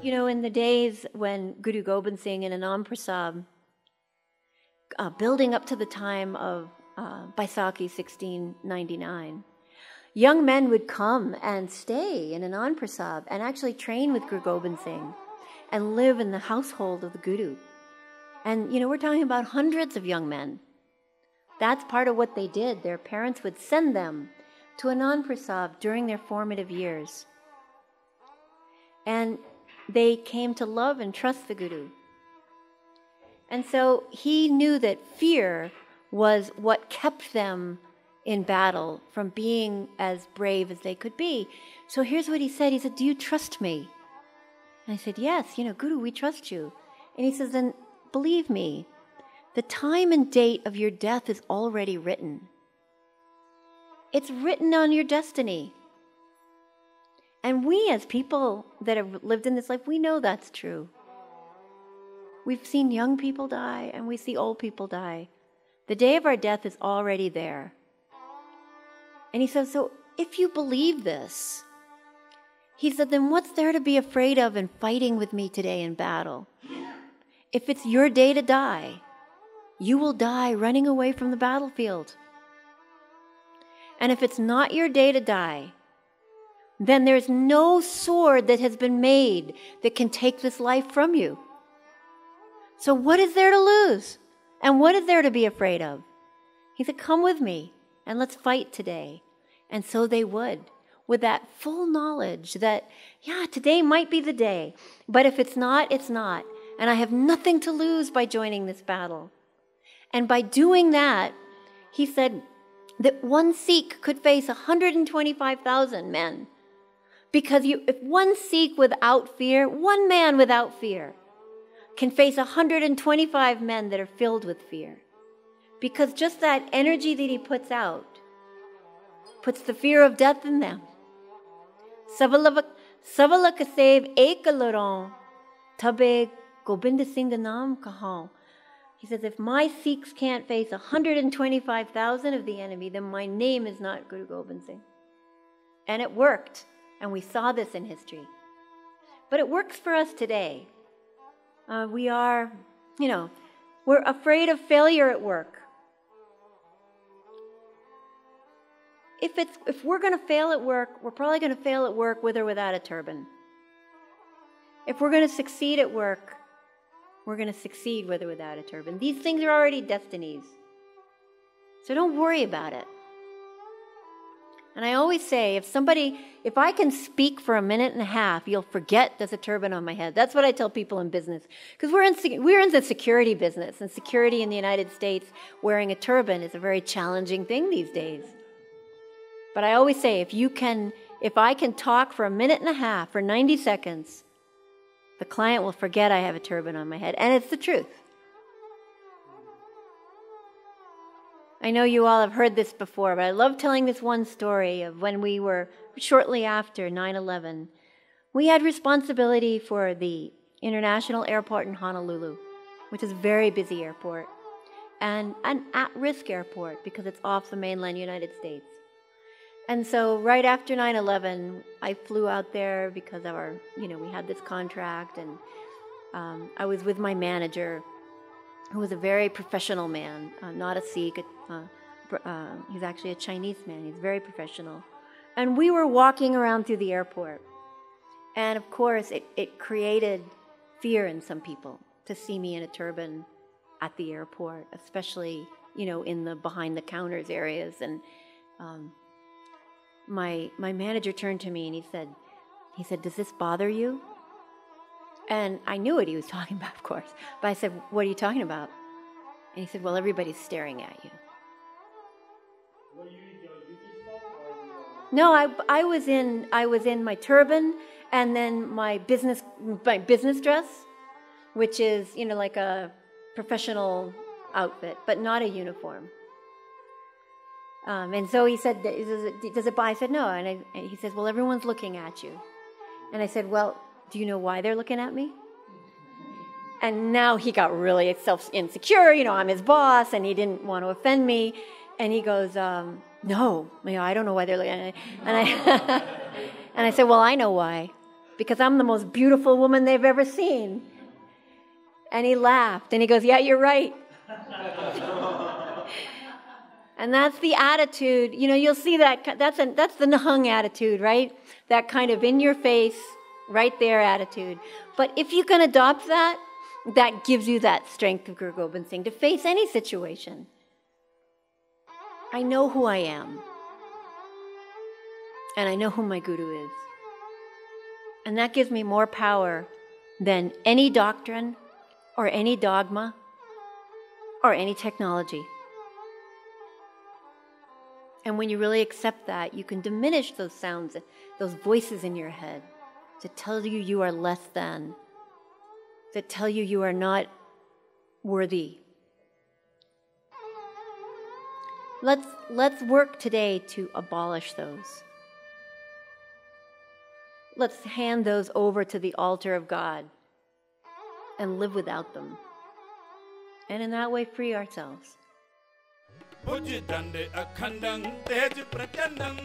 You know, in the days when Guru Gobind Singh and Anand Prasad, building up to the time of Baisakhi 1699, young men would come and stay in Anand Prasad and actually train with Guru Gobind Singh and live in the household of the Guru. And, you know, we're talking about hundreds of young men. That's part of what they did. Their parents would send them to Anand Prasad during their formative years. And they came to love and trust the Guru. And so he knew that fear was what kept them in battle from being as brave as they could be. So here's what he said. He said, "Do you trust me?" And I said, "Yes, you know, Guru, we trust you." And he says, "Then believe me, the time and date of your death is already written. It's written on your destiny." And we as people that have lived in this life, we know that's true. We've seen young people die and we see old people die. The day of our death is already there. And he says, so if you believe this, he said, then what's there to be afraid of in fighting with me today in battle? If it's your day to die, you will die running away from the battlefield. And if it's not your day to die, then there's no sword that has been made that can take this life from you. So what is there to lose? And what is there to be afraid of? He said, come with me and let's fight today. And so they would, with that full knowledge that, yeah, today might be the day, but if it's not, it's not. And I have nothing to lose by joining this battle. And by doing that, he said that one Sikh could face 125,000 men. Because if one Sikh without fear, one man without fear, can face 125 men that are filled with fear. Because just that energy that he puts out puts the fear of death in them. Sava lakh ek ladau, tabhi Gobind Singh naam kahau. He says, if my Sikhs can't face 125,000 of the enemy, then my name is not Guru Gobind Singh. And it worked. And we saw this in history. But it works for us today. We are, we're afraid of failure at work. If we're going to fail at work, we're probably going to fail at work with or without a turban. If we're going to succeed at work, we're going to succeed with or without a turban. These things are already destinies. So don't worry about it. And I always say, if I can speak for a minute and a half, you'll forget there's a turban on my head. That's what I tell people in business. Because we're in the security business, and security in the United States, wearing a turban is a very challenging thing these days. But I always say, if I can talk for a minute and a half, for 90 seconds, the client will forget I have a turban on my head. And it's the truth. I know you all have heard this before, but I love telling this one story of when we were, shortly after 9/11, we had responsibility for the international airport in Honolulu, which is a very busy airport, and an at-risk airport because it's off the mainland United States. And so right after 9/11, I flew out there because of we had this contract, and I was with my manager, who was a very professional man, not a Sikh. He's actually a Chinese man. He's very professional. And we were walking around through the airport. And of course, it created fear in some people to see me in a turban at the airport, especially, in the behind the counters areas. And my manager turned to me and he said, does this bother you? And I knew what he was talking about, of course. But I said, what are you talking about? And he said, well, everybody's staring at you. No, I was in my turban and then my business dress, which is, like a professional outfit, but not a uniform. And so he said, does it bother? I said, no. And he says, well, everyone's looking at you. And I said, well, do you know why they're looking at me? And now he got really self-insecure. I'm his boss, and he didn't want to offend me. And he goes, No, I don't know why they're looking at me. And I, and I said, well, I know why. Because I'm the most beautiful woman they've ever seen. And he laughed, and he goes, yeah, you're right. And that's the attitude. You'll see that. That's the Nahung attitude, right? That kind of in your face, right there attitude. But if you can adopt that, that gives you that strength of Guru Gobind Singh to face any situation. I know who I am. And I know who my Guru is. And that gives me more power than any doctrine or any dogma or any technology. And when you really accept that, you can diminish those sounds, those voices in your head to tell you you are less than, that tell you you are not worthy. Let's work today to abolish those. Let's hand those over to the altar of God and live without them. And in that way, free ourselves. Bujidande akhandang tej prachandang